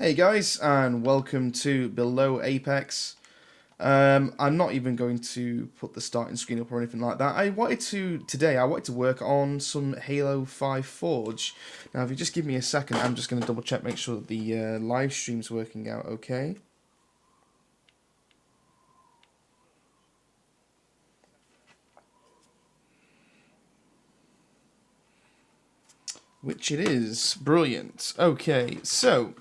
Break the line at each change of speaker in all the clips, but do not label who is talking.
Hey guys, and welcome to Below Apex. I'm not even going to put the starting screen up or anything like that. Today I wanted to work on some Halo 5 Forge. Now if you just give me a second, I'm just going to double check, make sure that the live stream's working out okay. Which it is. Brilliant. Okay, so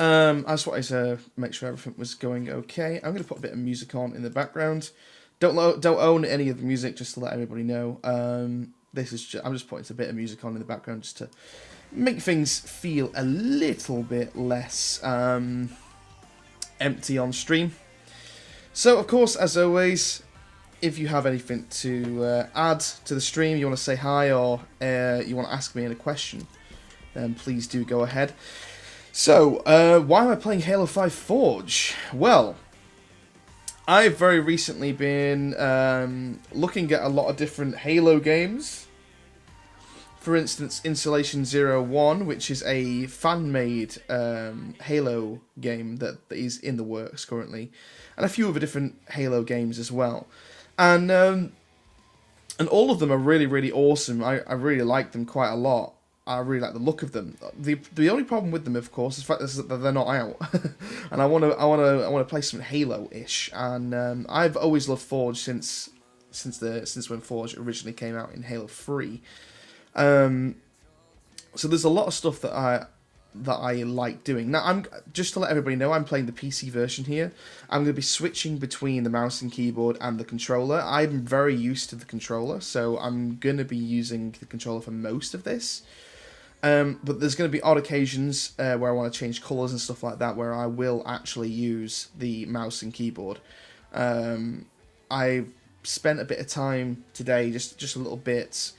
I just wanted to make sure everything was going okay. I'm going to put a bit of music on in the background. Don't own any of the music, just to let everybody know. I'm just putting a bit of music on in the background just to make things feel a little bit less empty on stream. So, of course, as always, if you have anything to add to the stream, you want to say hi, or you want to ask me any question, then please do go ahead. So, why am I playing Halo 5 Forge? Well, I've very recently been looking at a lot of different Halo games. For instance, Installation 01, which is a fan-made Halo game that is in the works currently, and a few other different Halo games as well. And all of them are really, really awesome. I really like them quite a lot. I really like the look of them. The only problem with them, of course, is the fact that they're not out, and I want to play some Halo-ish. And I've always loved Forge since when Forge originally came out in Halo 3. So there's a lot of stuff that I like doing. Now, I'm just to let everybody know, I'm playing the PC version here. I'm going to be switching between the mouse and keyboard and the controller. I'm very used to the controller, so I'm going to be using the controller for most of this. But there's going to be odd occasions where I want to change colours and stuff like that, where I will actually use the mouse and keyboard. I spent a bit of time today, just a little bit,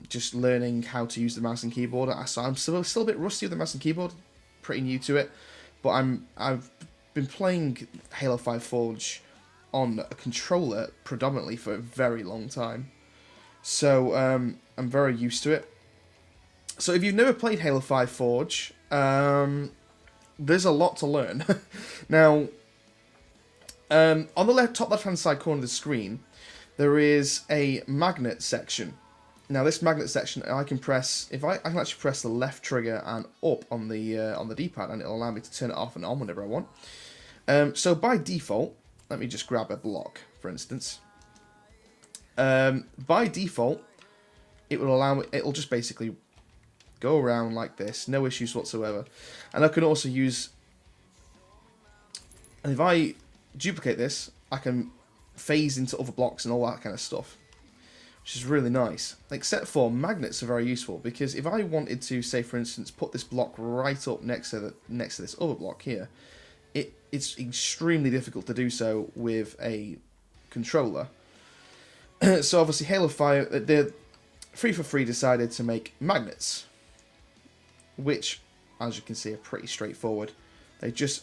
just learning how to use the mouse and keyboard. So I'm still a bit rusty with the mouse and keyboard, pretty new to it. But I've been playing Halo 5 Forge on a controller predominantly for a very long time, so I'm very used to it. So if you've never played Halo 5 Forge, there's a lot to learn. Now, on the top left-hand side corner of the screen, there is a magnet section. Now, this magnet section, I can press. I can actually press the left trigger and up on the D-pad, and it'll allow me to turn it off and on whenever I want. So by default, let me just grab a block, for instance. By default, it'll just basically go around like this, no issues whatsoever. And I can also use, and if I duplicate this, I can phase into other blocks and all that kind of stuff, which is really nice. Except for magnets are very useful, because if I wanted to, say for instance, put this block right up next to this other block here, it's extremely difficult to do so with a controller. So obviously Halo 5, the 343 decided to make magnets, which, as you can see, are pretty straightforward. They just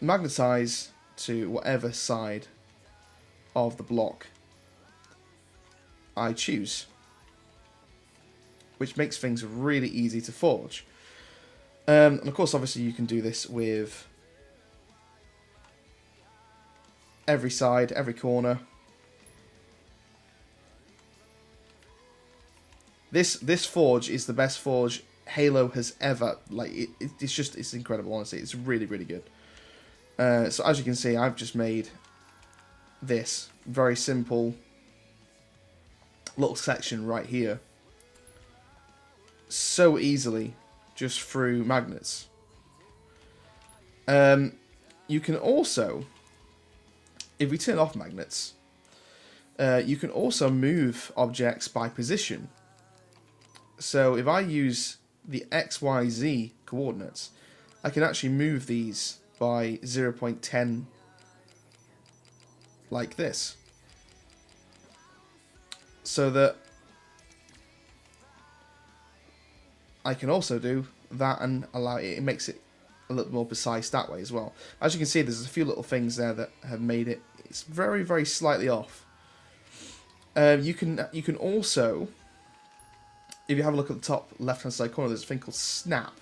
magnetize to whatever side of the block I choose, which makes things really easy to forge. And of course, obviously, you can do this with every side, every corner. This forge is the best forge Halo has ever, it's incredible, honestly. It's really, really good. So as you can see, I've just made this very simple little section right here so easily, just through magnets. You can also, if we turn off magnets, you can also move objects by position. So if I use the XYZ coordinates, I can actually move these by 0.10 like this. So that I can also do that and allow it makes it a little more precise that way as well. As you can see, there's a few little things there that have made it's very, very slightly off. You can also if you have a look at the top left-hand side corner, there's a thing called snap.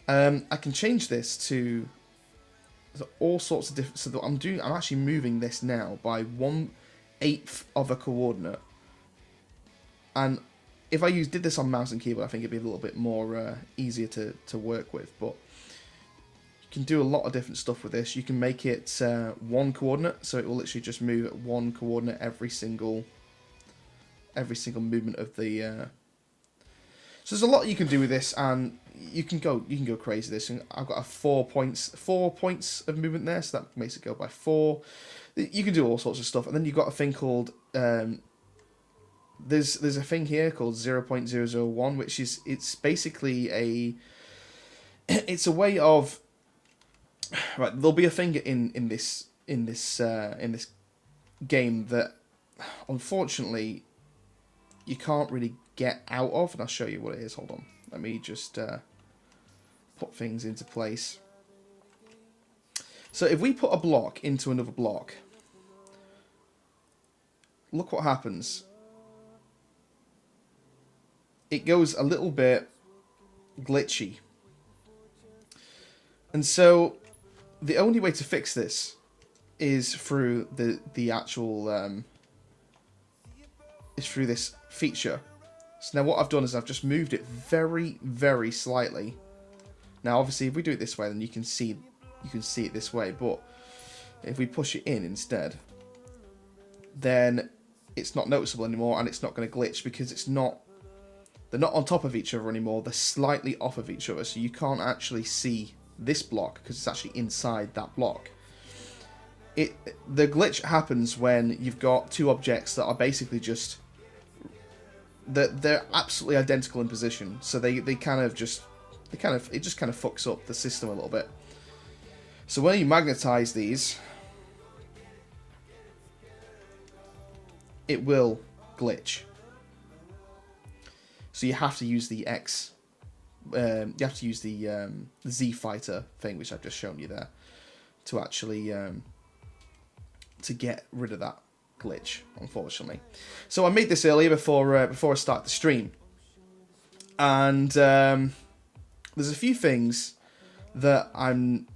I can change this to all sorts of different. So that I'm actually moving this now by 1/8 of a coordinate. And if I did this on mouse and keyboard, I think it'd be a little bit more easier to work with. But you can do a lot of different stuff with this. You can make it 1 coordinate, so it will literally just move at 1 coordinate every single movement of the. So there's a lot you can do with this, and you can go crazy with this. And I've got 4 points of movement there, so that makes it go by 4. You can do all sorts of stuff, and then you've got a thing called there's a thing here called 0.001, which is it's basically it's a way of right. There'll be a thing in this game that unfortunately you can't really get out of, and I'll show you what it is. Hold on, let me just put things into place. So if we put a block into another block, look what happens. It goes a little bit glitchy, and so the only way to fix this is through the actual is through this feature. So now what I've done is I've just moved it very, very slightly. Now obviously if we do it this way, then you can see it this way, but if we push it in instead, then it's not noticeable anymore, and it's not going to glitch because they're not on top of each other anymore, they're slightly off of each other, so you can't actually see this block because it's actually inside that block. The glitch happens when you've got 2 objects that are basically just they're absolutely identical in position, so it just kind of fucks up the system a little bit. So when you magnetize these, it will glitch. So you have to use the X. You have to use the Z fighter thing, which I've just shown you there, to actually to get rid of that glitch, unfortunately. So I made this earlier before I start the stream, and there's a few things that I'm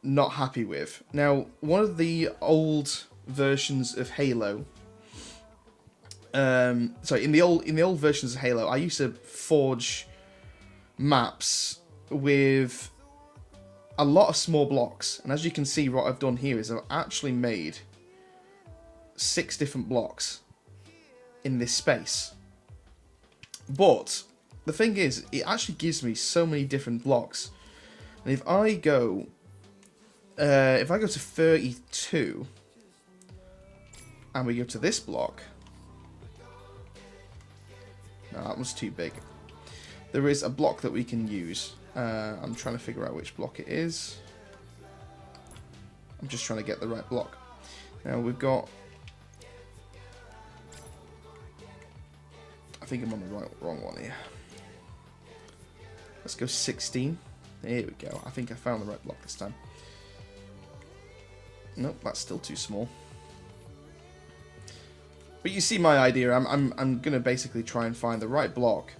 not happy with. Now, one of the old versions of Halo, in the old versions of Halo, I used to forge maps with a lot of small blocks, and as you can see, what I've done here is I've actually made 6 different blocks in this space. But the thing is, it actually gives me so many different blocks, and if I go to 32 and we go to this block, no, that was too big. There is a block that we can use. I'm trying to figure out which block it is. I'm just trying to get the right block. Now we've got, I think I'm on the wrong one here. Let's go 16. There we go. I think I found the right block this time. Nope, that's still too small. But you see my idea. I'm gonna basically try and find the right block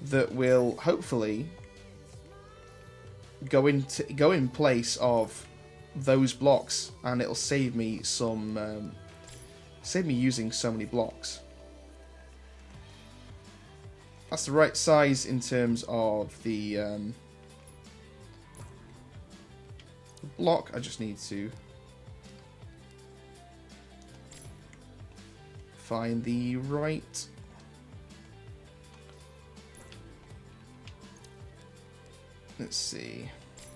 that will hopefully go in place of those blocks, and it'll save me some save me using so many blocks. That's the right size in terms of the block. I just need to find the right let's see.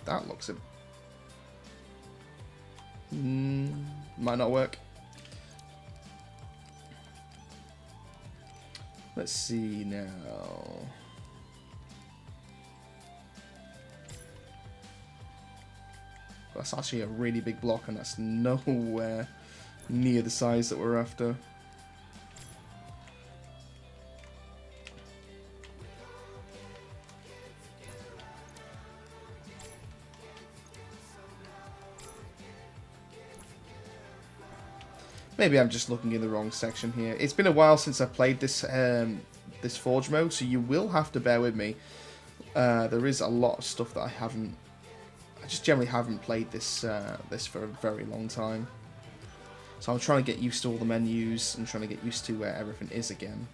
That looks might not work. Let's see now. That's actually a really big block, and that's nowhere near the size that we're after. Maybe I'm just looking in the wrong section here. It's been a while since I played this this Forge mode, so you will have to bear with me. There is a lot of stuff that I just generally haven't played this for a very long time. So I'm trying to get used to all the menus and trying to get used to where everything is again.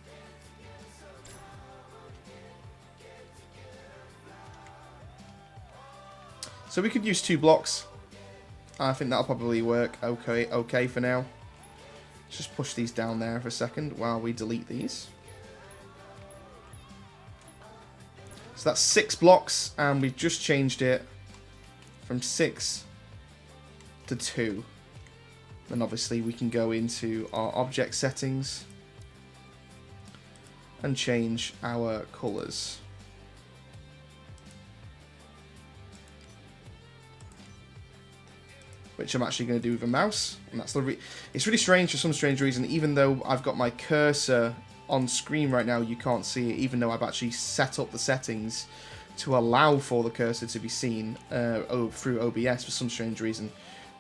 So we could use 2 blocks. I think that'll probably work okay for now. Let's just push these down there for a second while we delete these. So that's 6 blocks, and we've just changed it from 6 to 2. Then obviously we can go into our object settings and change our colours. Which I'm actually going to do with a mouse, and that's it's really strange for some strange reason. Even though I've got my cursor on screen right now, you can't see it. Even though I've actually set up the settings to allow for the cursor to be seen through OBS, for some strange reason,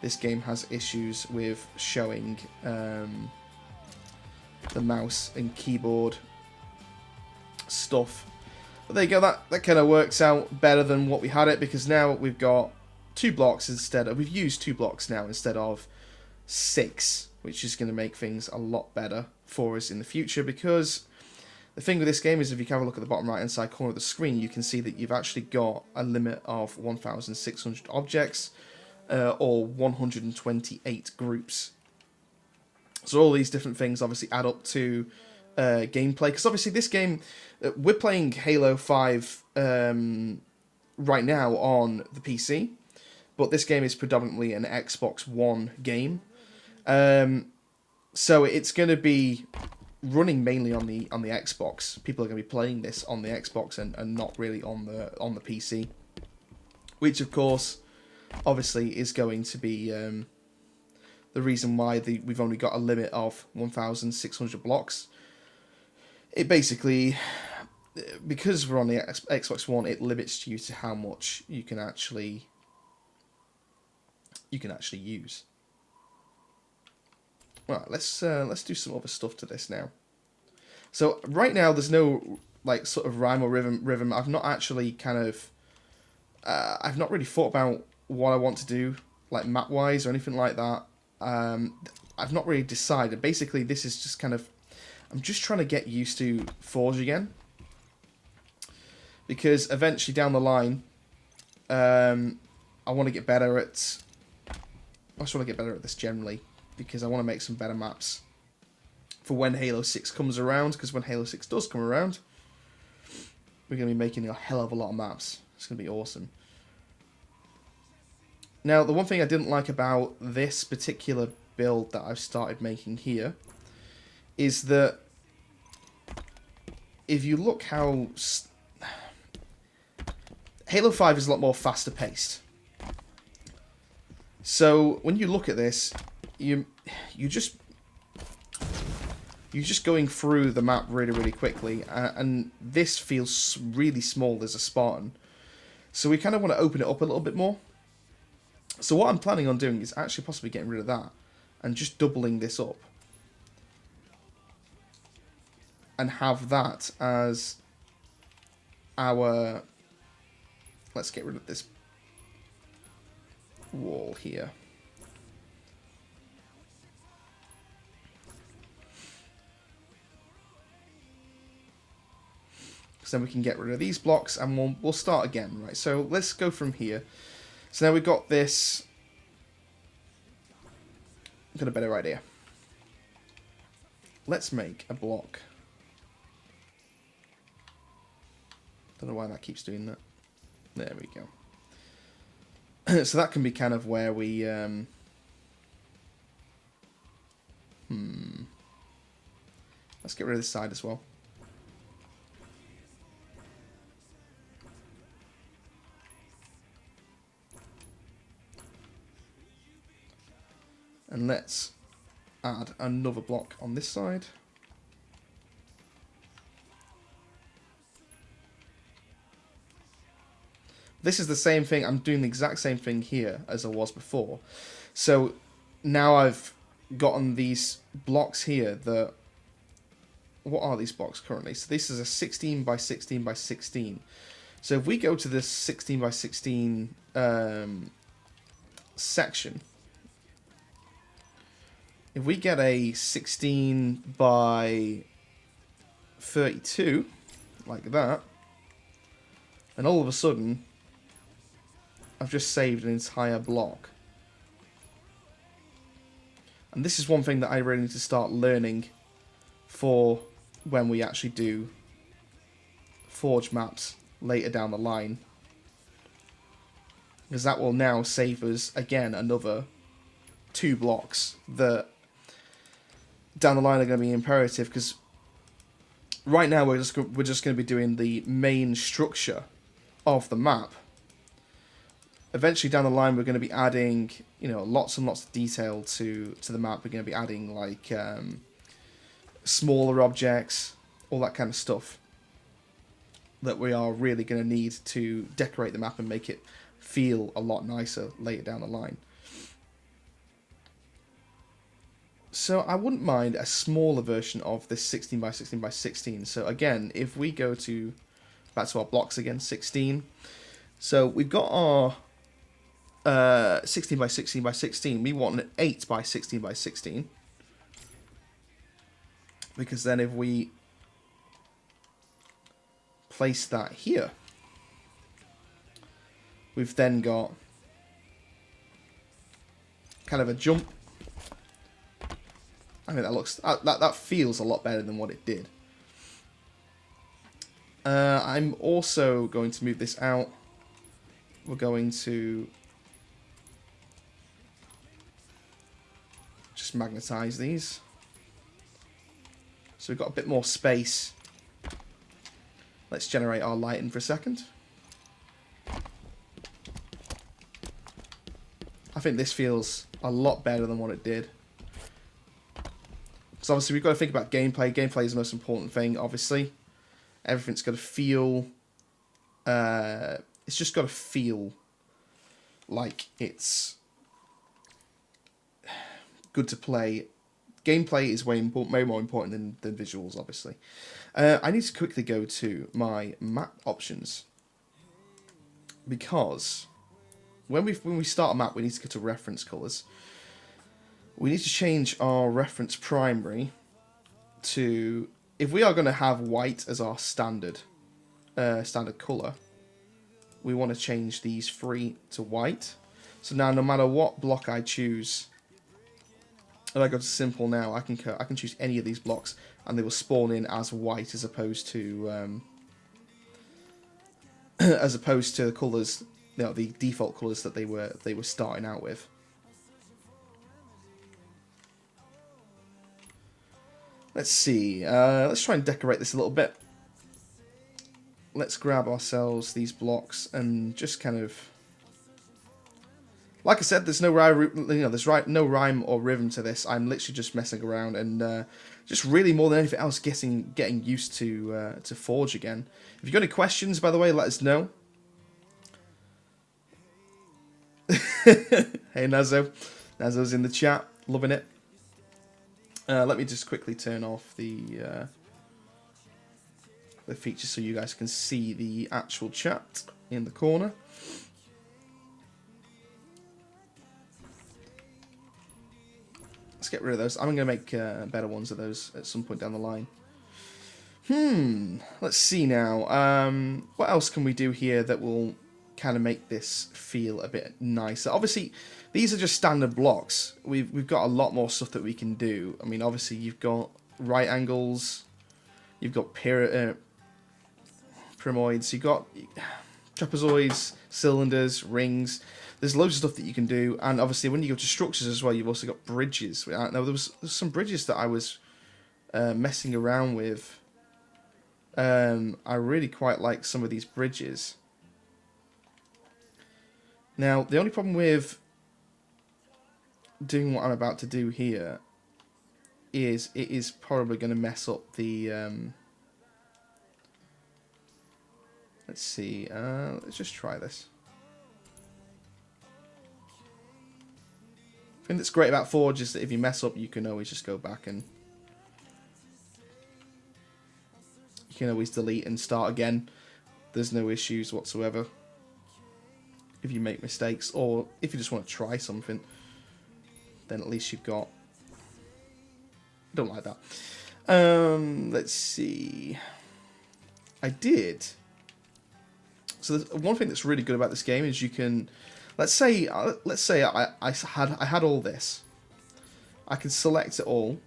this game has issues with showing the mouse and keyboard stuff. But there you go. That kind of works out better than what we had it, because now we've got 2 blocks we've used 2 blocks now instead of 6, which is going to make things a lot better for us in the future. Because the thing with this game is, if you have a look at the bottom right hand side corner of the screen, you can see that you've actually got a limit of 1,600 objects, or 128 groups. So all these different things obviously add up to gameplay. Because obviously this game, we're playing Halo 5 right now on the PC. But this game is predominantly an Xbox One game, so it's going to be running mainly on the Xbox. People are going to be playing this on the Xbox and not really on the PC, which of course, obviously, is going to be the reason why we've only got a limit of 1,600 blocks. It basically, because we're on the Xbox One, it limits you to how much you can actually use. Right, let's do some other stuff to this now. So right now there's no like sort of rhyme or rhythm. I've not actually I've not really thought about what I want to do, like map wise or anything like that. I've not really decided. Basically, this is just I'm just trying to get used to Forge again, because eventually down the line, I want to get better at. I just want to get better at this generally, because I want to make some better maps for when Halo 6 comes around, because when Halo 6 does come around, we're going to be making a hell of a lot of maps. It's going to be awesome. Now, the one thing I didn't like about this particular build that I've started making here is that if you look how... Halo 5 is a lot more faster paced. So when you look at this, you're just going through the map really quickly, and this feels really small as a Spartan. So we kind of want to open it up a little bit more. So what I'm planning on doing is actually possibly getting rid of that and just doubling this up, and have that as our... Let's get rid of this wall here. So then we can get rid of these blocks, and we'll start again, right? So let's go from here. So now we've got this. I've got a better idea. Let's make a block. Don't know why that keeps doing that. There we go. So that can be kind of where we... Let's get rid of this side as well. And let's add another block on this side. This is the same thing. I'm doing the exact same thing here as I was before. So now I've gotten these blocks here that what are these blocks currently? So this is a 16 by 16 by 16. So if we go to this 16 by 16 section, if we get a 16 by 32, like that, and all of a sudden, I've just saved an entire block. And this is one thing that I really need to start learning for when we actually do Forge maps later down the line. Because that will now save us, again, another 2 blocks that down the line are going to be imperative, because right now we're just going to be doing the main structure of the map. Eventually down the line we're going to be adding, you know, lots and lots of detail to the map. We're going to be adding like smaller objects, all that kind of stuff that we are really going to need to decorate the map and make it feel a lot nicer later down the line. So I wouldn't mind a smaller version of this 16 by 16 by 16. So again, if we go back to our blocks again, 16. So we've got our 16 by 16 by 16. We want an 8 by 16 by 16. Because then if we place that here, we've then got kind of a jump. I mean, that feels a lot better than what it did. I'm also going to move this out. We're going to just magnetize these. So we've got a bit more space. Let's generate our lighting for a second. I think this feels a lot better than what it did. Because obviously we've got to think about gameplay. Gameplay is the most important thing, obviously. Everything's got to feel... it's just got to feel like it's good to play. Gameplay is way more important than visuals, obviously. I need to quickly go to my map options. Because when we start a map, we need to go to reference colours. We need to change our reference primary to... If we are going to have white as our standard colour, we want to change these 3 to white. So now no matter what block I choose, if I go to simple now, I can choose any of these blocks and they will spawn in as white as opposed to the colours, you know, the default colours that they were starting out with. Let's see. Let's try and decorate this a little bit. Let's grab ourselves these blocks and just kind of... Like I said, there's no rhyme or rhythm to this. I'm literally just messing around and just really more than anything else getting used to Forge again. If you've got any questions, by the way, let us know. Hey Nazo. Nazo's in the chat, loving it. Let me just quickly turn off the feature so you guys can see the actual chat in the corner. Let's get rid of those. I'm going to make better ones of those at some point down the line. Let's see now. What else can we do here that will kind of make this feel a bit nicer? Obviously, these are just standard blocks. We've got a lot more stuff that we can do. I mean, obviously, you've got right angles. You've got pyramioids. You've got trapezoids, cylinders, rings. There's loads of stuff that you can do, and obviously when you go to structures as well, you've also got bridges. Now there's some bridges that I was messing around with. I really quite like some of these bridges. Now the only problem with doing what I'm about to do here is it is probably going to mess up the... let's see. Let's just try this. The thing that's great about Forge is that if you mess up, you can always just go back and You can always delete and start again. There's no issues whatsoever if you make mistakes, or if you just want to try something, then at least you've got... Don't like that. Let's see. I did. So one thing that's really good about this game is you can... Let's say I had all this. I can select it all.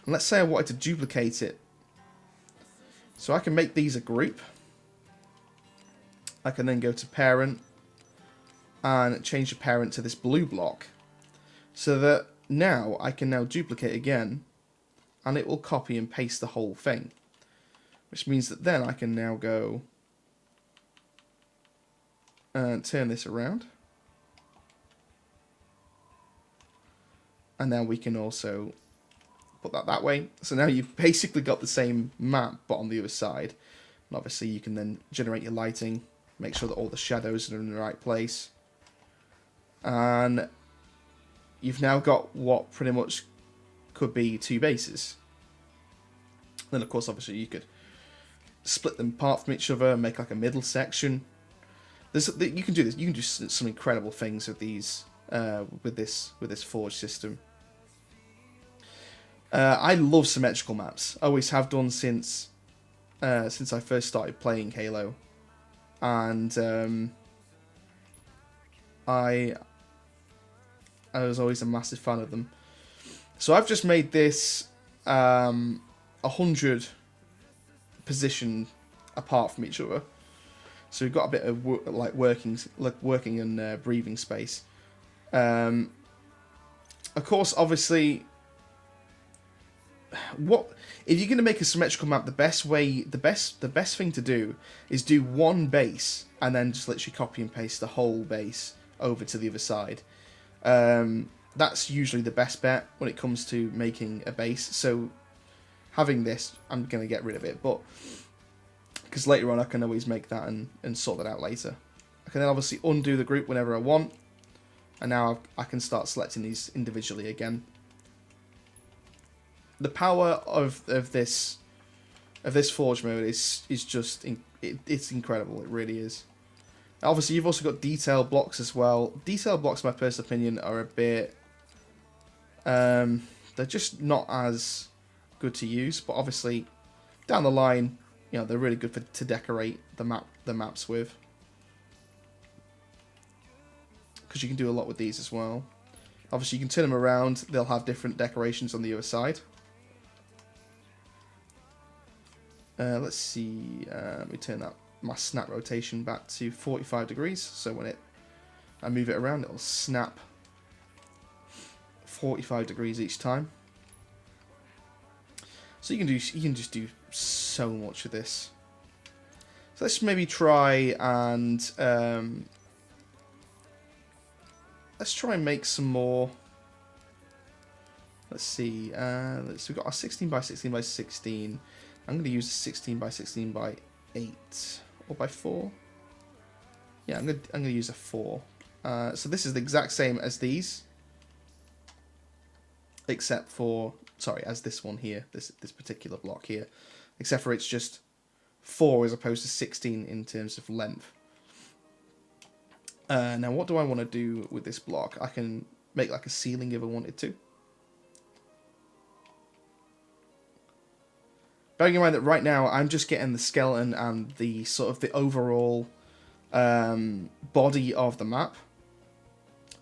And let's say I wanted to duplicate it. So I can make these a group. I can then go to parent and change the parent to this blue block. So that now I can now duplicate again and it will copy and paste the whole thing. Which means that then I can now go and turn this around. And now we can also put that way. So now you've basically got the same map, but on the other side. And obviously you can then generate your lighting, make sure that all the shadows are in the right place. And you've now got what pretty much could be 2 bases. Then of course obviously you could split them apart from each other and make like a middle section. You can do this. You can do some incredible things with these with this Forge system. I love symmetrical maps. I always have done since I first started playing Halo, and I was always a massive fan of them. So I've just made this 100 position apart from each other. So we've got a bit of working and breathing space. Of course, obviously, if you're going to make a symmetrical map, the best thing to do is do one base and then just literally copy and paste the whole base over to the other side. That's usually the best bet when it comes to making a base. So having this, I'm going to get rid of it, but because later on I can always make that and sort that out later. I can then obviously undo the group whenever I want, and now I can start selecting these individually again. The power of this Forge mode is just it's incredible. It really is. Obviously, you've also got detail blocks as well. Detail blocks, in my personal opinion, are a bit they're just not as good to use. But obviously, down the line, you know, they're really good to decorate the maps with, because you can do a lot with these as well. Obviously, you can turn them around. They'll have different decorations on the other side. Let's see. Let me turn my snap rotation back to 45 degrees. So when I move it around, it'll snap 45 degrees each time. So you can just do so much with this. So let's maybe try and let's try and make some more. Let's see. We've got our 16 by 16 by 16. I'm going to use a 16 by 16 by 8 or by 4. Yeah, I'm going to use a 4. So this is the exact same as these, except for as this one here, this particular block here, except for it's just 4 as opposed to 16 in terms of length. Now, what do I want to do with this block? I can make like a ceiling if I wanted to. Bearing in mind that right now I'm just getting the skeleton and the sort of the overall body of the map.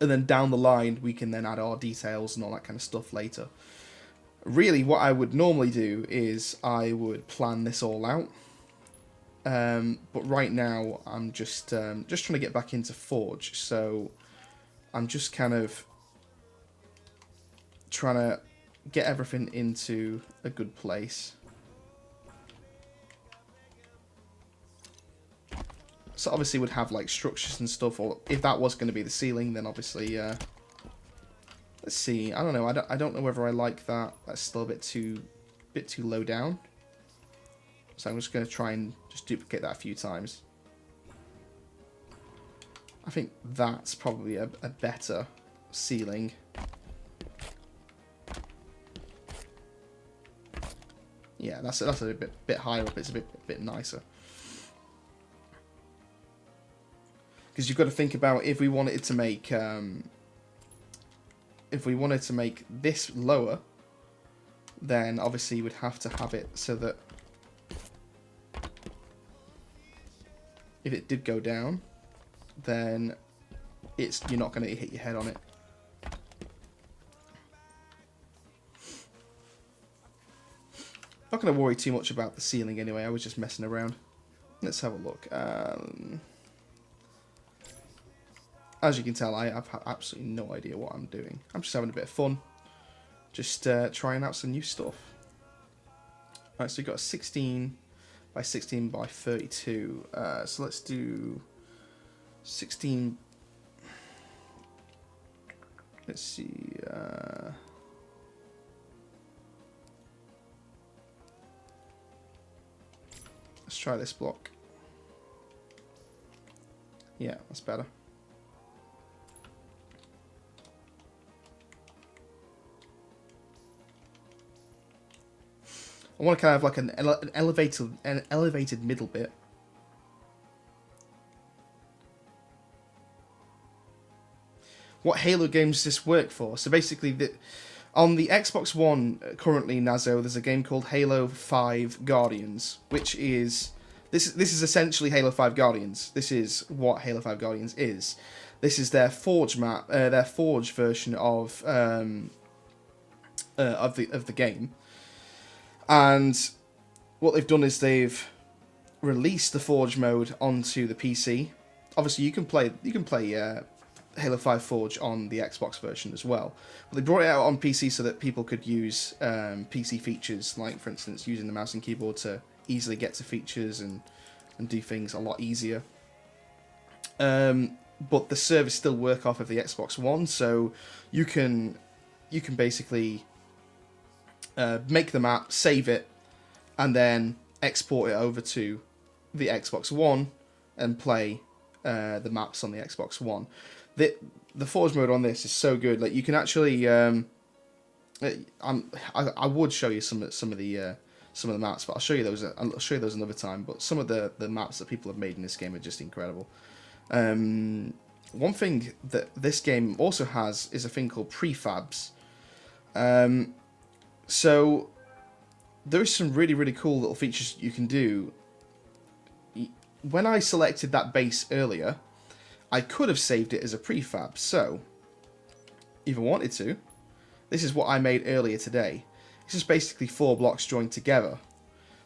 And then down the line, we can then add our details and all that kind of stuff later. Really, what I would normally do is I would plan this all out. But right now, I'm just trying to get back into Forge. So I'm just kind of trying to get everything into a good place. So obviously would have like structures and stuff, or if that was going to be the ceiling, then obviously, let's see. I don't know. I don't know whether I like that. That's still a bit too low down. So I'm just going to try and just duplicate that a few times. I think that's probably a better ceiling. Yeah, that's a bit higher up. It's a bit nicer. Because you've got to think about if we wanted to make this lower, then obviously you would have to have it so that if it did go down, then you're not going to hit your head on it. Not going to worry too much about the ceiling anyway. I was just messing around. Let's have a look. As you can tell, I have absolutely no idea what I'm doing. I'm just having a bit of fun. Just trying out some new stuff. Alright, so we've got a 16 by 16 by 32. So let's do 16. Let's see. Let's try this block. Yeah, that's better. I want to kind of like an elevated middle bit. What Halo games does this work for? So basically, on the Xbox One currently, Nazo, there's a game called Halo 5 Guardians, which is this is essentially Halo 5 Guardians. This is what Halo 5 Guardians is. This is their Forge map, their Forge version of the game. And what they've done is they've released the Forge mode onto the PC. Obviously, you can play Halo 5 Forge on the Xbox version as well. But they brought it out on PC so that people could use PC features, like for instance using the mouse and keyboard to easily get to features and do things a lot easier. But the servers still work off of the Xbox One, so you can basically make the map, save it, and then export it over to the Xbox One and play the maps on the Xbox One. The Forge mode on this is so good. Like you can actually, I would show you some of the maps, but I'll show you those. I'll show you those another time. But some of the maps that people have made in this game are just incredible. One thing that this game also has is a thing called prefabs. So there's some really cool little features you can do. When I selected that base earlier, I could have saved it as a prefab. So if I wanted to, this is what I made earlier today. It's just basically 4 blocks joined together.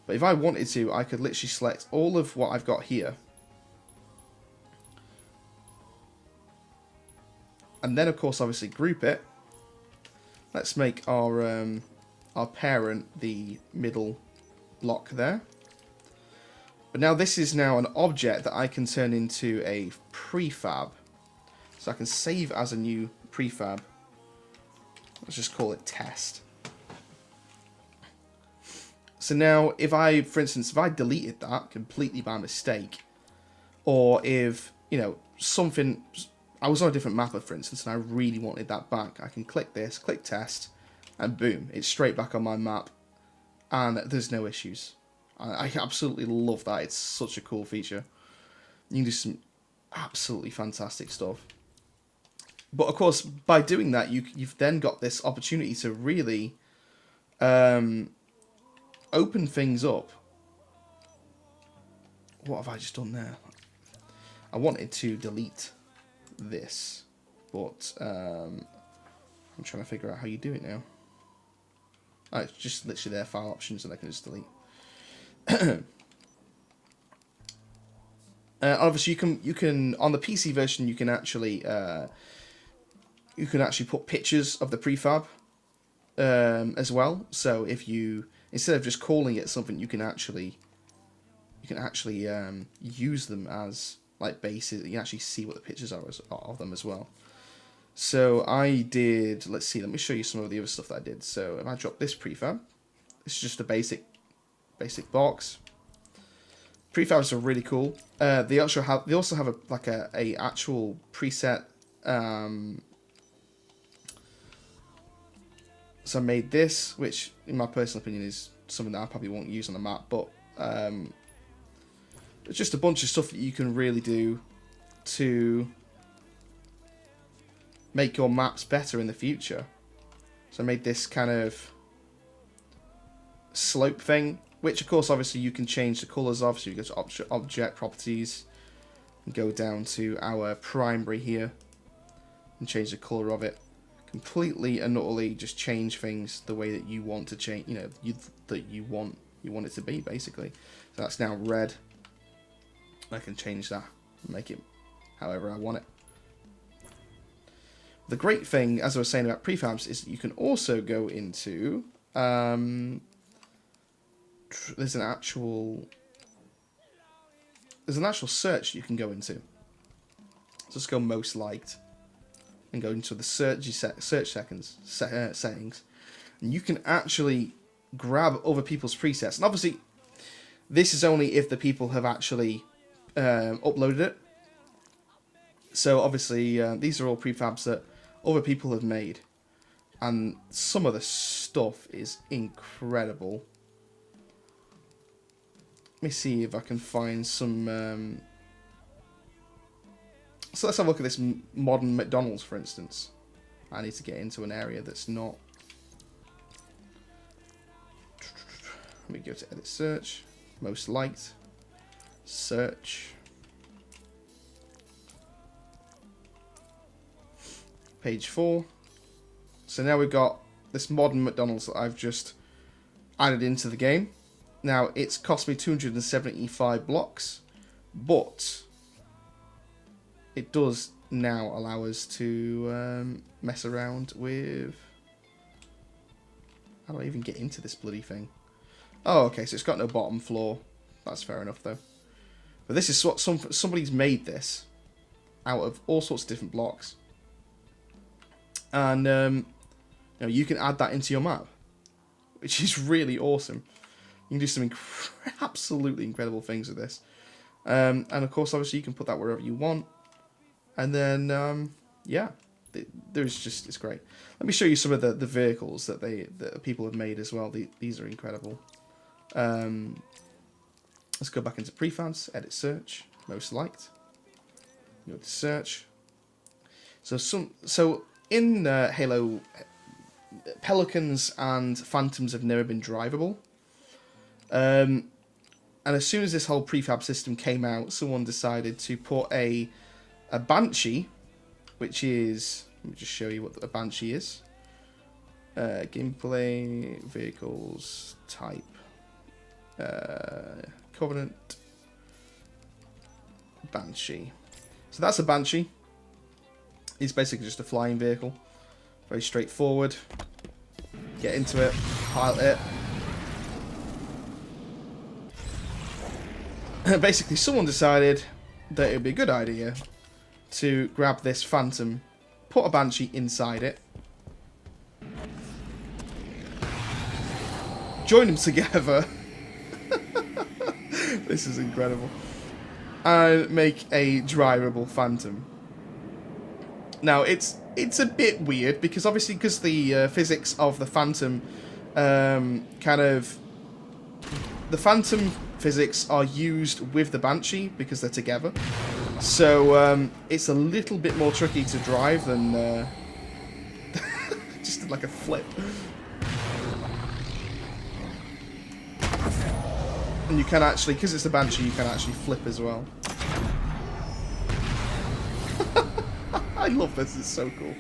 But if I wanted to, I could literally select all of what I've got here. And then, of course, obviously group it. Let's make our parent the middle block there. But now this is now an object that I can turn into a prefab. So I can save as a new prefab. Let's just call it test. So now if I, for instance, if I deleted that completely by mistake, or if, you know, something, I was on a different mapper, for instance, and I really wanted that back, I can click this, click test, and boom, it's straight back on my map, and there's no issues. I absolutely love that. It's such a cool feature. You can do some absolutely fantastic stuff. But of course, by doing that, you've then got this opportunity to really open things up. What have I just done there? I wanted to delete this, but I'm trying to figure out how you do it now. Oh, it's just literally their file options that I can just delete. Obviously, you can on the PC version you can actually put pictures of the prefab as well. So if you, instead of just calling it something, you can actually use them as like bases. You can actually see what the pictures are of them as well. So I did. Let's see. Let me show you some of the other stuff that I did. So if I drop this prefab, it's just a basic box. Prefabs are really cool. They also have a actual preset. So I made this, which in my personal opinion is something that I probably won't use on the map, but it's just a bunch of stuff that you can really do to make your maps better in the future. So I made this kind of slope thing, which of course obviously you can change the colours of. So you go to object properties and go down to our primary here and change the colour of it. Completely and utterly just change things the way that you want to change, you know, you want it to be, basically. So that's now red. I can change that and make it however I want it. The great thing, as I was saying about prefabs, is that you can also go into there's an actual search you can go into. So let's go most liked and go into the search settings, and you can actually grab other people's presets. And obviously, this is only if the people have actually uploaded it. So obviously, these are all prefabs that other people have made, and some of the stuff is incredible. Let me see if I can find some. So let's have a look at this modern McDonald's, for instance. I need to get into an area that's not. Let me go to edit search, most liked, search. Page 4. So now we've got this modern McDonald's that I've just added into the game. Now it's cost me 275 blocks, but it does now allow us to mess around with. How do I even get into this bloody thing? Oh, okay, so it's got no bottom floor. That's fair enough, though. But this is what somebody's made this out of all sorts of different blocks. And you know, you can add that into your map, which is really awesome. You can do some absolutely incredible things with this. And of course, obviously, you can put that wherever you want. And then, yeah, it's great. Let me show you some of the vehicles that people have made as well. These are incredible. Let's go back into prefabs, edit search, most liked. Go to search. So in Halo, Pelicans and Phantoms have never been drivable. And as soon as this whole prefab system came out, someone decided to put a Banshee, which is, let me just show you what a Banshee is. Gameplay, vehicles, type, Covenant, Banshee. So that's a Banshee. It's basically just a flying vehicle. Very straightforward. Get into it, pilot it. Basically, someone decided that it would be a good idea to grab this Phantom, put a Banshee inside it, join them together. This is incredible. And make a drivable Phantom. Now, it's a bit weird, because obviously, because the physics of the Phantom the Phantom physics are used with the Banshee because they're together. So it's a little bit more tricky to drive than just like a flip. And you can actually, because it's a Banshee, you can actually flip as well. I love this, it's so cool.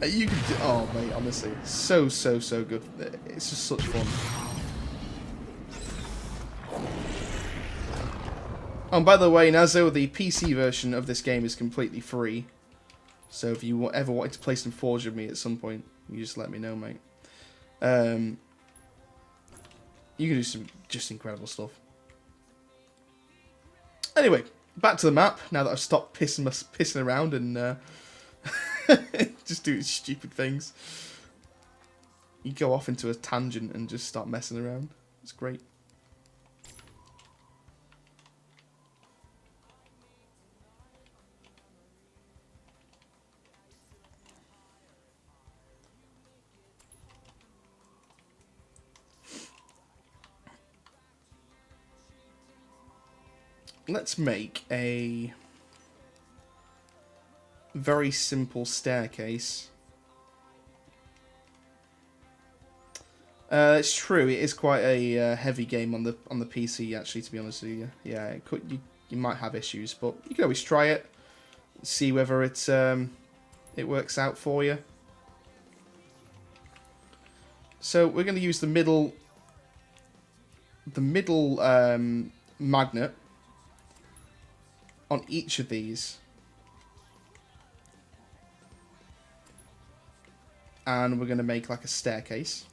You can do, oh mate, honestly, so good. It's just such fun. Oh, and by the way, Nazo, the PC version of this game is completely free. So if you ever wanted to play some Forge with me at some point, you just let me know, mate. You can do some just incredible stuff. Anyway, back to the map, now that I've stopped pissing around and just doing stupid things. You go off into a tangent and just start messing around. It's great. let's make a very simple staircase. It's true. It is quite a heavy game on the PC. Actually, to be honest with you, yeah, it could, you might have issues, but you can always try it, see whether it works out for you. So we're going to use the middle magnet on each of these, and we're going to make like a staircase.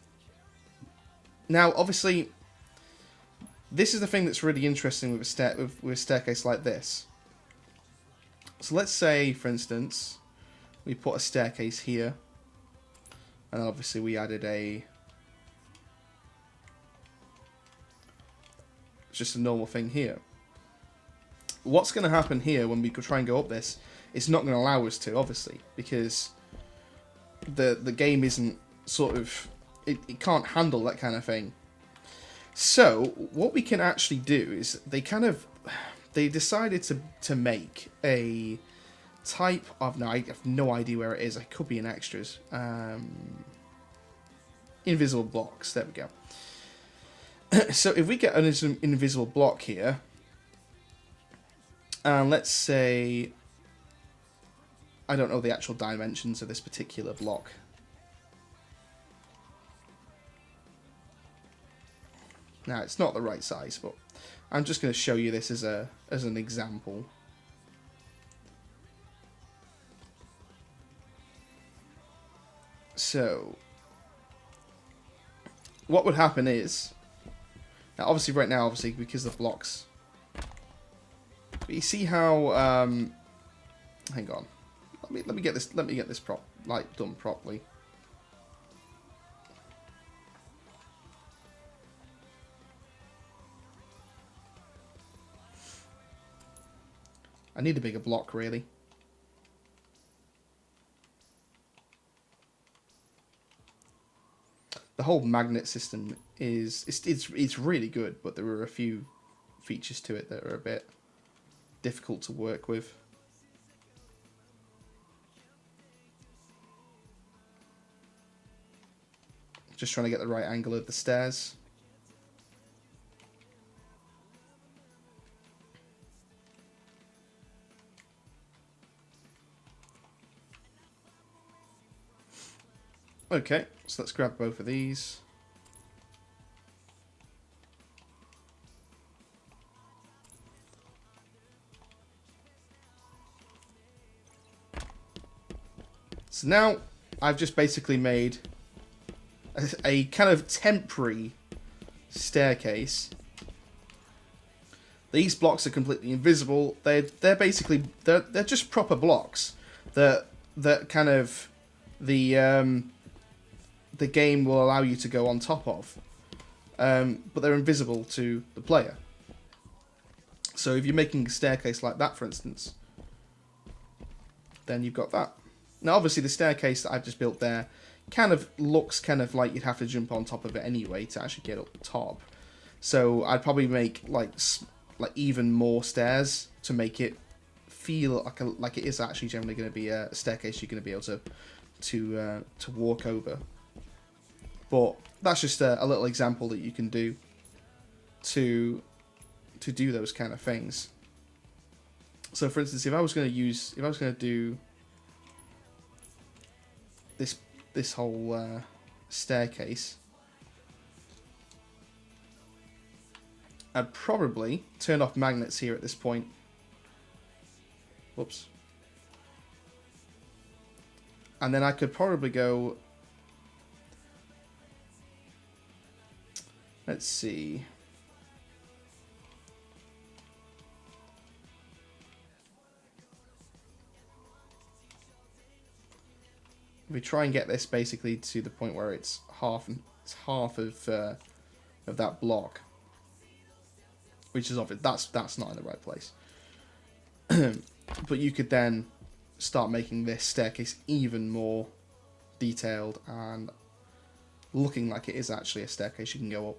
Now, obviously, this is the thing that's really interesting with a staircase like this. So let's say, for instance, we put a staircase here, and obviously we added just a normal thing here. What's going to happen here when we try and go up this? It's not going to allow us to, obviously, because the game isn't sort of... It can't handle that kind of thing. So what we can actually do is they decided to make a type of... Now, I have no idea where it is. It could be in extras. Invisible blocks. There we go. So if we get an invisible block here, and let's say, I don't know the actual dimensions of this particular block. Now, it's not the right size, but I'm just going to show you this as an example. So, what would happen is, now obviously right now, obviously because the blocks, but you see how, hang on, let me get this done properly. I need a bigger block, really. The whole magnet system it's really good, but there are a few features to it that are a bit difficult to work with. Just trying to get the right angle of the stairs. Okay, so let's grab both of these. So now I've just basically made a kind of temporary staircase. These blocks are completely invisible. They're basically they're just proper blocks that kind of the game will allow you to go on top of, but they're invisible to the player. So if you're making a staircase like that, for instance, then you've got that. Now, obviously, the staircase that I've just built there kind of looks kind of like you'd have to jump on top of it anyway to actually get up the top. So I'd probably make like even more stairs to make it feel like it is actually generally going to be a staircase you're going to be able to walk over. But that's just a little example that you can do to do those kind of things. So, for instance, if I was going to do this whole staircase, I'd probably turn off magnets here at this point. Whoops. And then I could probably go... Let's see. We try and get this basically to the point where it's half of that block, which is obvious. That's not in the right place. But you could then start making this staircase even more detailed and looking like it is actually a staircase you can go up.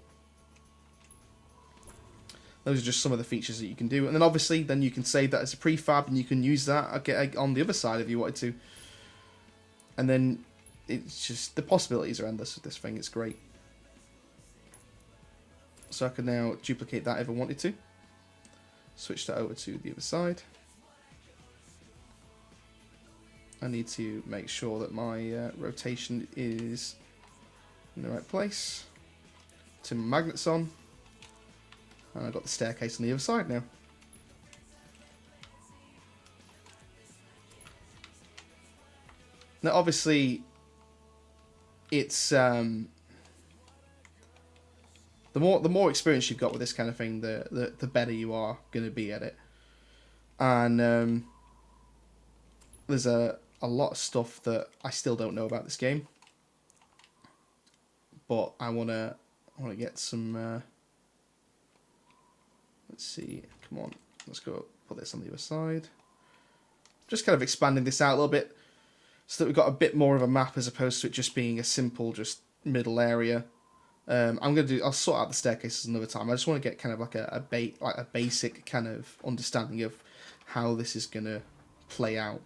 Those are just some of the features that you can do. And then obviously, then you can save that as a prefab, and you can use that on the other side if you wanted to. And then it's just, the possibilities are endless with this thing. It's great. So I can now duplicate that if I wanted to. Switch that over to the other side. I need to make sure that my rotation is in the right place. Turn my magnets on. And I've got the staircase on the other side now. Now, obviously, it's the more experience you've got with this kind of thing, the better you are going to be at it. And there's a lot of stuff that I still don't know about this game, but I wanna get some. Let's see. Come on, let's go put this on the other side. Just kind of expanding this out a little bit, so that we've got a bit more of a map as opposed to it just being a simple just middle area. I'll sort out the staircases another time. I just want to get kind of like a basic kind of understanding of how this is gonna play out.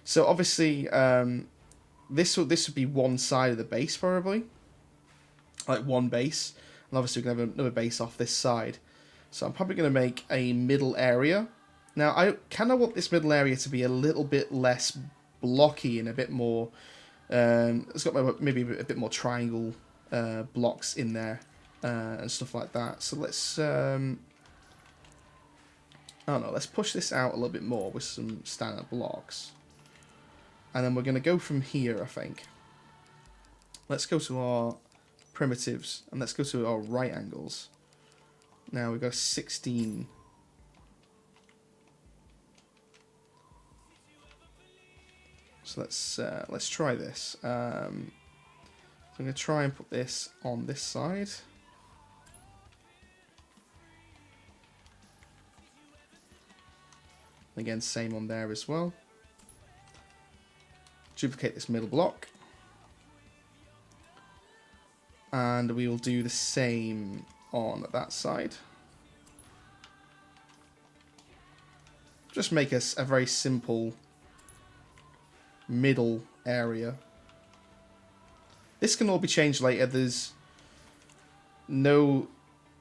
So obviously, this would be one side of the base probably, like one base, and obviously we're gonna have another base off this side. So I'm probably gonna make a middle area. Now I kind of want this middle area to be a little bit less blocky and a bit more. It's got maybe a bit more triangle blocks in there and stuff like that. So let's I don't know. Let's push this out a little bit more with some standard blocks. And then we're going to go from here, I think. Let's go to our primitives, and let's go to our right angles. Now we've got 16. So let's try this. So I'm going to try and put this on this side. Again, same on there as well. Duplicate this middle block. And we will do the same on that side. Just make us a very simple middle area. This can all be changed later. There's no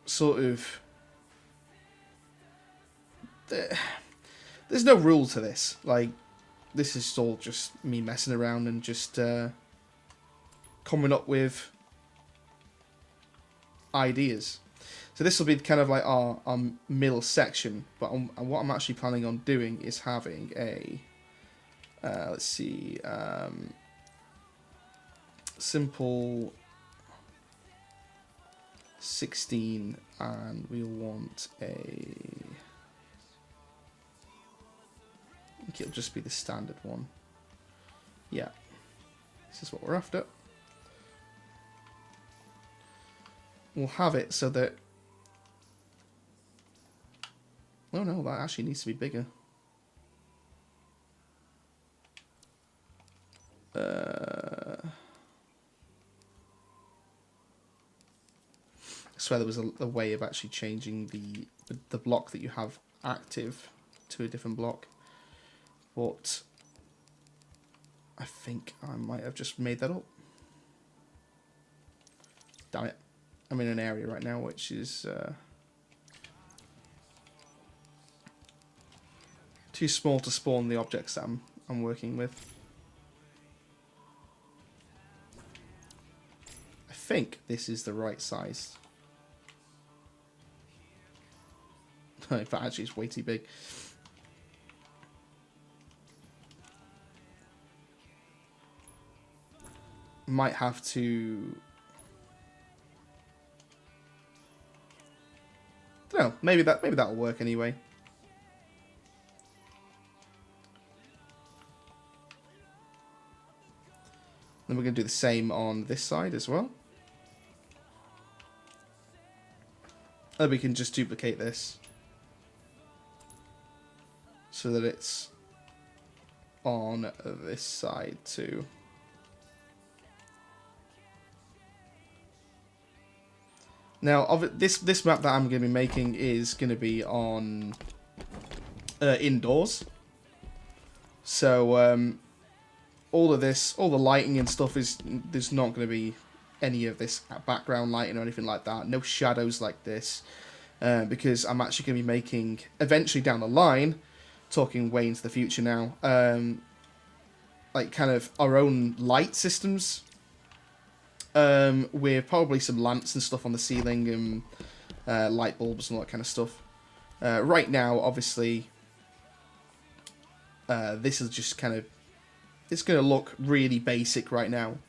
sort of... There's no rule to this. Like, this is all just me messing around and just coming up with ideas. So this will be kind of like our middle section, but what I'm actually planning on doing is having a let's see, simple 16, and we'll want a, I think it'll just be the standard one. Yeah, this is what we're after. We'll have it so that... Oh no, that actually needs to be bigger. I swear there was a way of actually changing the block that you have active to a different block. But I think I might have just made that up. Damn it. I'm in an area right now which is too small to spawn the objects that I'm working with. I think this is the right size. In fact, actually it's way too big. Might have to... No, maybe that'll work anyway. Then we're going to do the same on this side as well. And we can just duplicate this so that it's on this side too. Now, this map that I'm going to be making is going to be on indoors. So all of this, all the lighting and stuff there's not going to be any of this background lighting or anything like that. No shadows like this, because I'm actually going to be making eventually down the line, talking way into the future now, like kind of our own light systems. With probably some lamps and stuff on the ceiling and light bulbs and all that kind of stuff. Right now, obviously, this is just kind of, it's going to look really basic right now,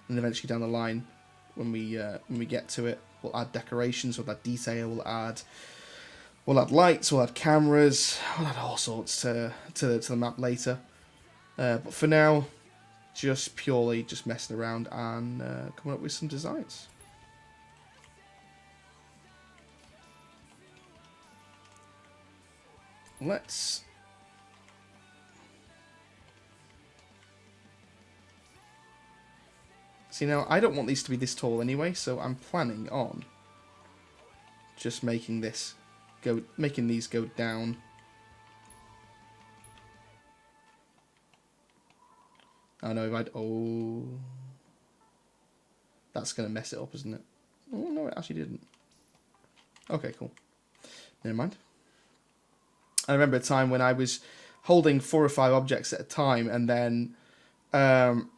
and eventually down the line, when we get to it, we'll add decorations, we'll add detail, we'll add lights, we'll add cameras, we'll add all sorts to the map later. But for now, just purely just messing around and coming up with some designs. Let's see. Now I don't want these to be this tall anyway, so I'm planning on just making these go down. Oh no, that's going to mess it up, isn't it? Oh no, it actually didn't. Okay, cool. Never mind. I remember a time when I was holding 4 or 5 objects at a time, and then and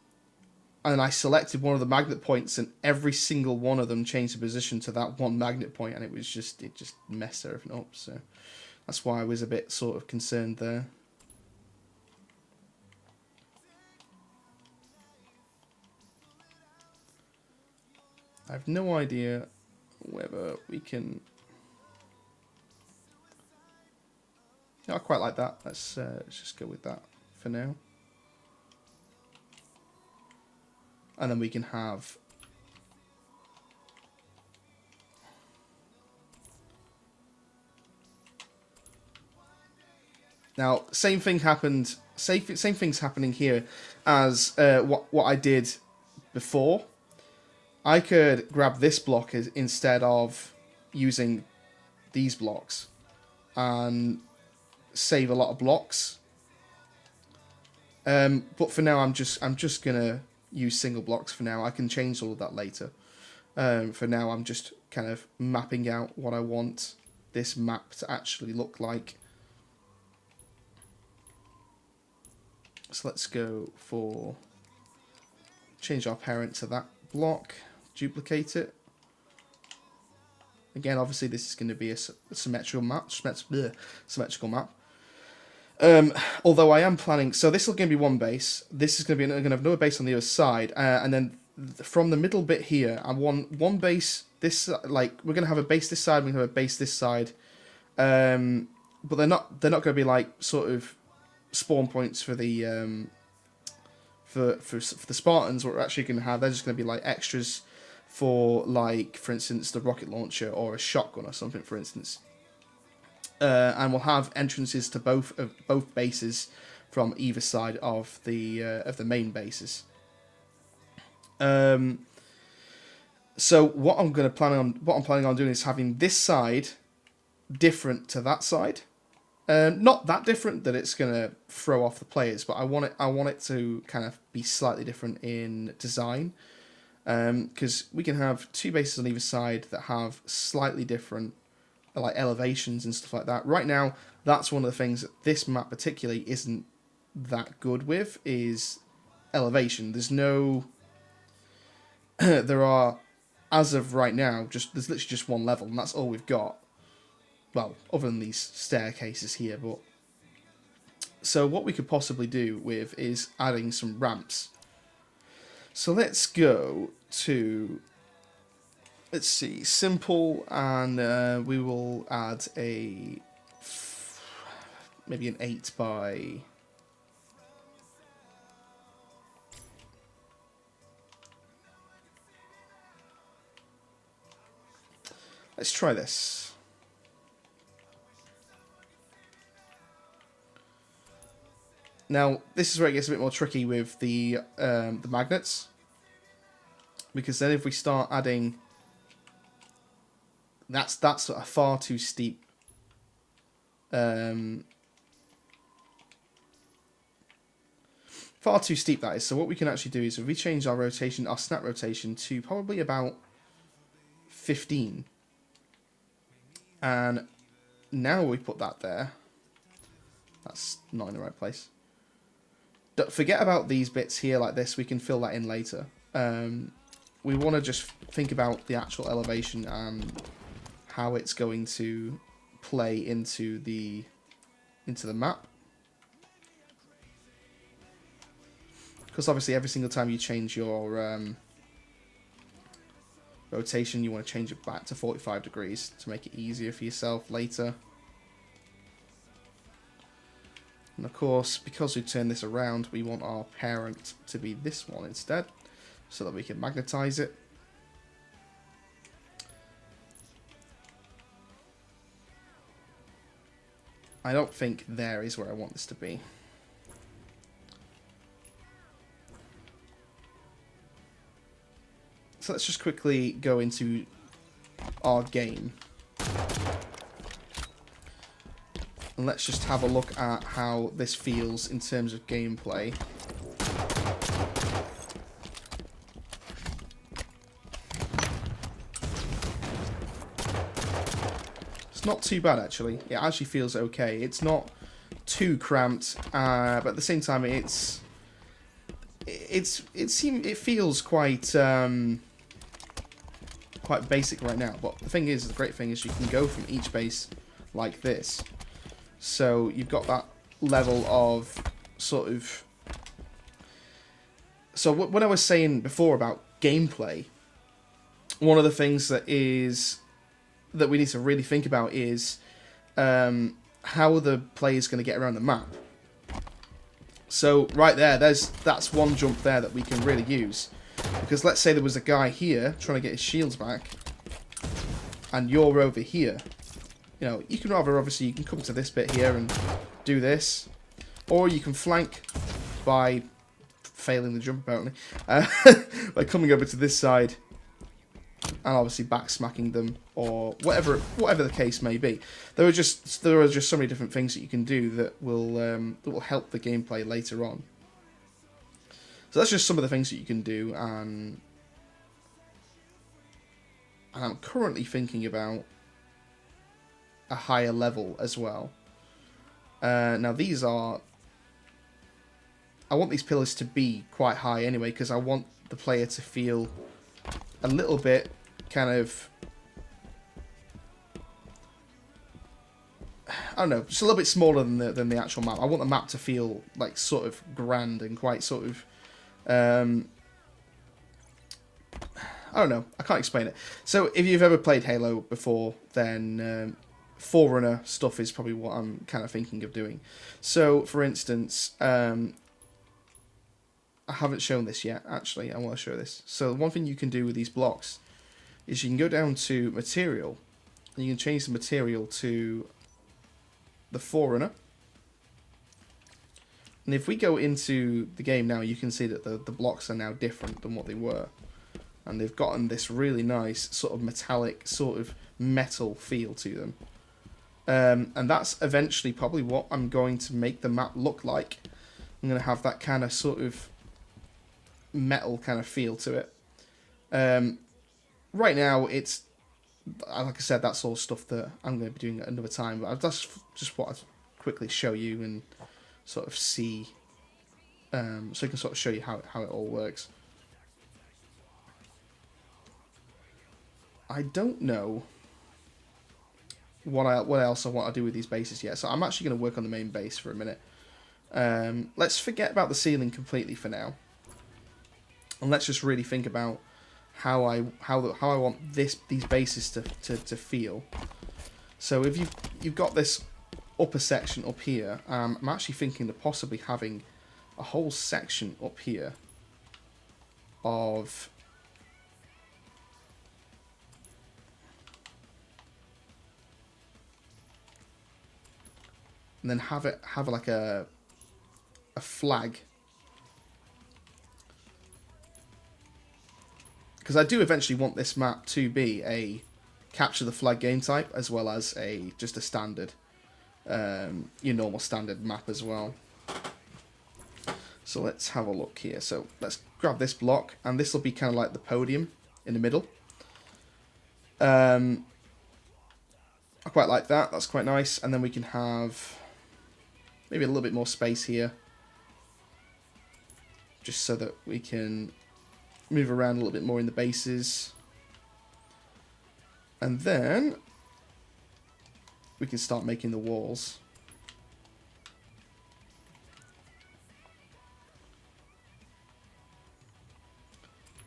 I selected one of the magnet points, and every single one of them changed the position to that one magnet point, and it just messed everything up. So that's why I was a bit sort of concerned there. I have no idea whether we can... No, I quite like that. Let's just go with that for now. And then we can have... Now, same thing happened... Same thing's happening here as what I did before. I could grab this block instead of using these blocks and save a lot of blocks. But for now, I'm just gonna use single blocks for now. I can change all of that later. For now, I'm just kind of mapping out what I want this map to actually look like. So let's go for change our parent to that block. Duplicate it. Again, obviously this is going to be a symmetrical map. Symmetrical map. Although I am planning, so this is going to be one base. This is going to have another base on the other side, and then from the middle bit here, I want one base. This like we're going to have a base this side. We're going to have a base this side, but they're not going to be like sort of spawn points for the for the Spartans. What we're actually going to have, they're just going to be like extras for, like, for instance, the rocket launcher or a shotgun or something, for instance. And we'll have entrances to both bases from either side of the main bases. So what I'm planning on doing is having this side different to that side. Not that different that it's gonna throw off the players, but I want it to kind of be slightly different in design. Because we can have 2 bases on either side that have slightly different like elevations and stuff like that. Right now, that's one of the things that this map particularly isn't that good with, is elevation. There's no... there are, as of right now, there's literally just one level, and that's all we've got. Well, other than these staircases here, but... So what we could possibly do with is adding some ramps. So let's go to, let's see, simple, and we will add maybe an 8 by... Let's try this. Now, this is where it gets a bit more tricky with the magnets. Because then if we start adding That's a far too steep. Far too steep, that is. So what we can actually do is if we change our rotation, our snap rotation to probably about 15. And now we put that there. That's not in the right place. Forget about these bits here like this. We can fill that in later. We want to just think about the actual elevation and how it's going to play into the map. Because obviously every single time you change your rotation, you want to change it back to 45 degrees to make it easier for yourself later. And of course, because we turn this around, we want our parent to be this one instead, so that we can magnetize it. I don't think there is where I want this to be. So let's just quickly go into our game. And let's just have a look at how this feels in terms of gameplay. It's not too bad, actually. It actually feels okay. It's not too cramped, but at the same time, it feels quite quite basic right now. But the thing is, the great thing is, you can go from each base like this. So you've got that level of sort of... So when I was saying before about gameplay, one of the things that we need to really think about is how the player's going to get around the map. So right there, that's one jump there that we can really use. Because let's say there was a guy here trying to get his shields back, and you're over here. You know, you can obviously come to this bit here and do this, or you can flank by failing the jump apparently, by coming over to this side and obviously back smacking them, or whatever the case may be. There are just so many different things that you can do that will help the gameplay later on. So that's just some of the things that you can do, and I'm currently thinking about a higher level as well. Now these are... I want these pillars to be quite high anyway, because I want the player to feel a little bit kind of... I don't know, just a little bit smaller than the actual map. I want the map to feel like sort of grand and quite sort of... I don't know, I can't explain it. So if you've ever played Halo before, then... Forerunner stuff is probably what I'm kind of thinking of doing. So, for instance, I haven't shown this yet, actually. I want to show this. So, one thing you can do with these blocks is you can go down to Material, and you can change the material to the Forerunner. And if we go into the game now, you can see that the blocks are now different than what they were. And they've gotten this really nice sort of metallic, sort of metal feel to them. And that's eventually probably what I'm going to make the map look like. I'm going to have that kind of sort of metal kind of feel to it. Right now, it's, like I said, that's all stuff that I'm going to be doing at another time. But that's just what I'd quickly show you and sort of see, so I can sort of show you how it all works. I don't know what else I want to do with these bases yet, so I'm actually going to work on the main base for a minute. Let's forget about the ceiling completely for now, and let's just really think about how I want these bases to feel. So if you've got this upper section up here, I'm actually thinking of possibly having a whole section up here of... and then have like a flag, because I do eventually want this map to be a capture the flag game type as well as just a standard, your normal standard map as well. So let's have a look here. So let's grab this block, and this will be kind of like the podium in the middle. I quite like that. That's quite nice. And then we can have maybe a little bit more space here, just so that we can move around a little bit more in the bases. And then we can start making the walls.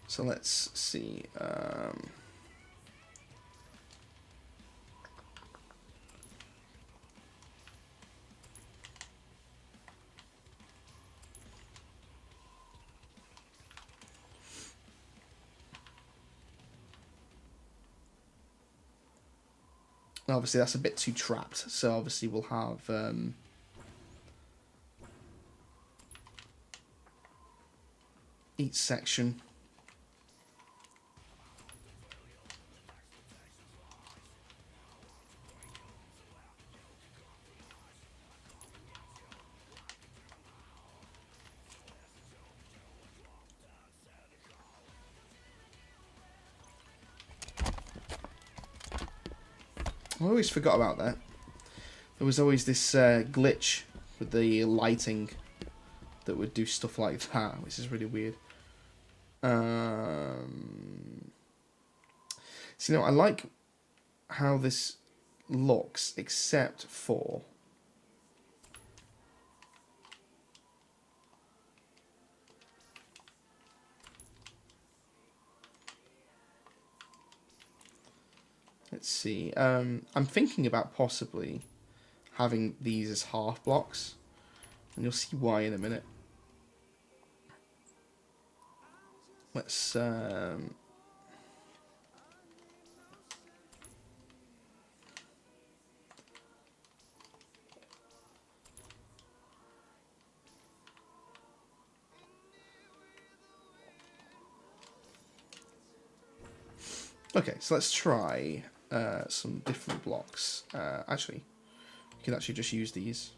So let's see. Obviously, that's a bit too trapped. So obviously, we'll have each section. I always forgot about that. There was always this glitch with the lighting that would do stuff like that, which is really weird. So, you know, I like how this looks, except for... Let's see. I'm thinking about possibly having these as half blocks, and you'll see why in a minute. Let's okay, so let's try some different blocks. Actually, we can actually just use these.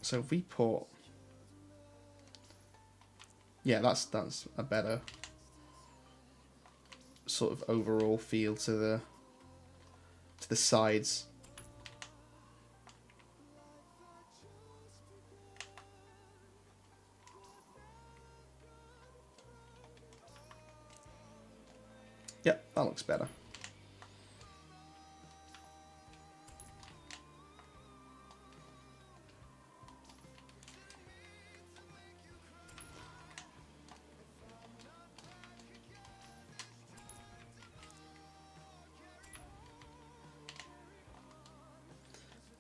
So if we put... Yeah, that's a better sort of overall feel to the sides. Yep, that looks better.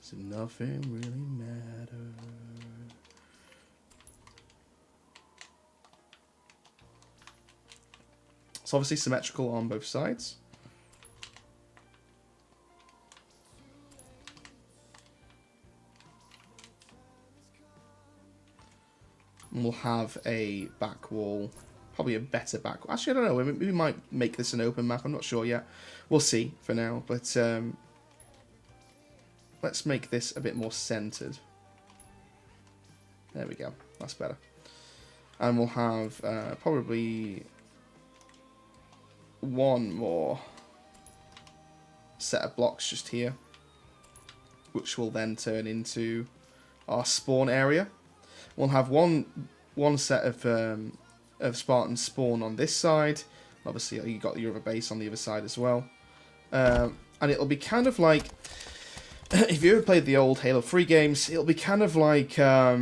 So nothing really matters. It's obviously symmetrical on both sides. And we'll have a back wall, probably a better back wall. Actually, I don't know, we might make this an open map, I'm not sure yet. We'll see for now, but let's make this a bit more centered. There we go, that's better. And we'll have probably one more set of blocks just here, which will then turn into our spawn area. We'll have one set of Spartans spawn on this side. Obviously, you got your other base on the other side as well, and it'll be kind of like, if you ever played the old Halo 3 games, it'll be kind of like how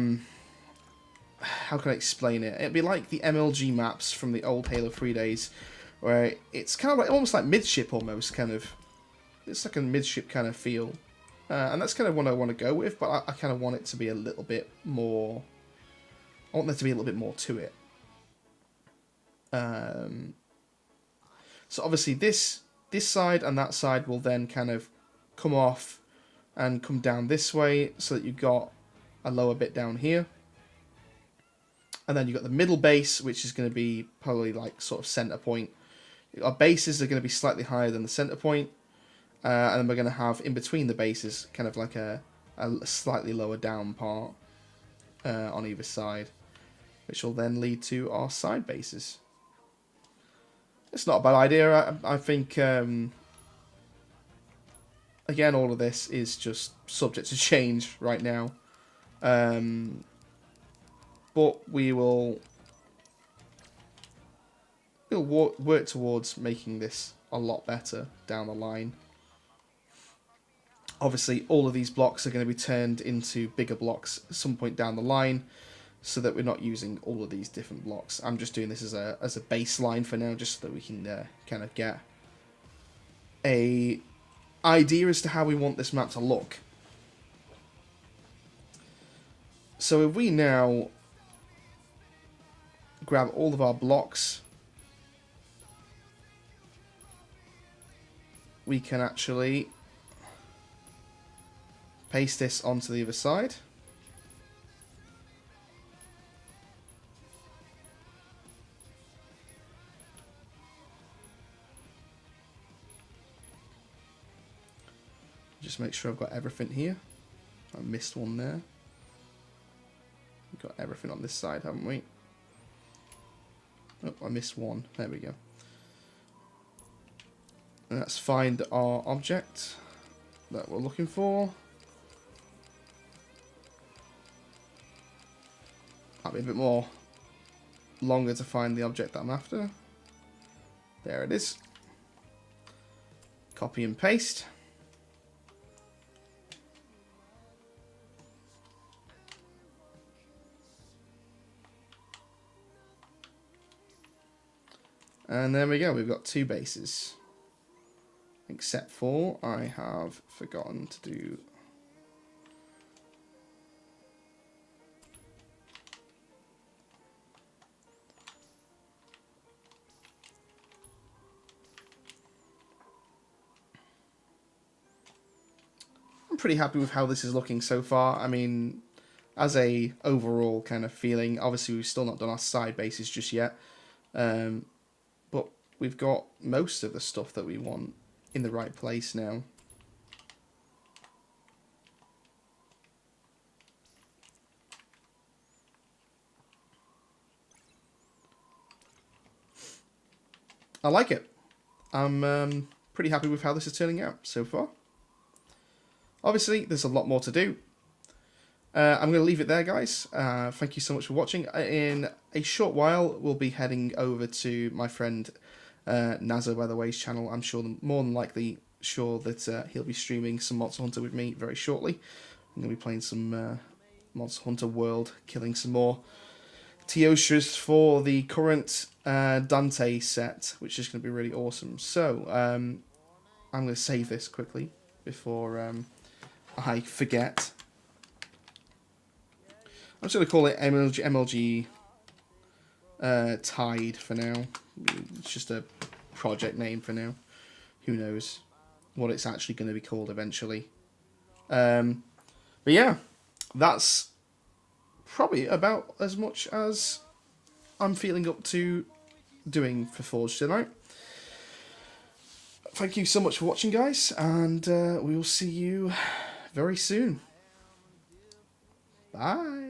can I explain it? It'll be like the MLG maps from the old Halo 3 days, where it's kind of like almost like midship almost, kind of. It's like a midship kind of feel, and that's kind of what I want to go with. But I kind of want it to be a little bit more. I want there to be a little bit more to it. So obviously this side and that side will then kind of come off and come down this way, so that you've got a lower bit down here. And then you've got the middle base, which is going to be probably like sort of center point. Our bases are going to be slightly higher than the center point. And then we're going to have in between the bases kind of like a slightly lower down part on either side, which will then lead to our side bases. It's not a bad idea. I think, again, all of this is just subject to change right now. But we'll work towards making this a lot better down the line. Obviously, all of these blocks are going to be turned into bigger blocks at some point down the line, so that we're not using all of these different blocks. I'm just doing this as a baseline for now, just so that we can kind of get a idea as to how we want this map to look. So if we now grab all of our blocks, we can actually paste this onto the other side. Just make sure I've got everything here. I missed one there. We've got everything on this side, haven't we? Oh, I missed one. There we go. And let's find our object that we're looking for. Might be a bit more longer to find the object that I'm after. There it is. Copy and paste. And there we go, we've got two bases. Except for I have forgotten to do... I'm pretty happy with how this is looking so far. I mean, as a overall kind of feeling, obviously we've still not done our side bases just yet. But we've got most of the stuff that we want in the right place now. I like it. I'm pretty happy with how this is turning out so far. Obviously, there's a lot more to do. I'm going to leave it there, guys. Thank you so much for watching. In a short while, we'll be heading over to my friend Nazo, by the way's channel. I'm sure, more than likely, sure that he'll be streaming some Monster Hunter with me very shortly. I'm going to be playing some Monster Hunter World, killing some more Teoshas for the current Dante set, which is going to be really awesome. So, I'm going to save this quickly before I forget. I'm just going to call it MLG Tide for now. It's just a project name for now. Who knows what it's actually going to be called eventually. But yeah, that's probably about as much as I'm feeling up to doing for Forge tonight. Thank you so much for watching, guys, and we will see you very soon. Bye.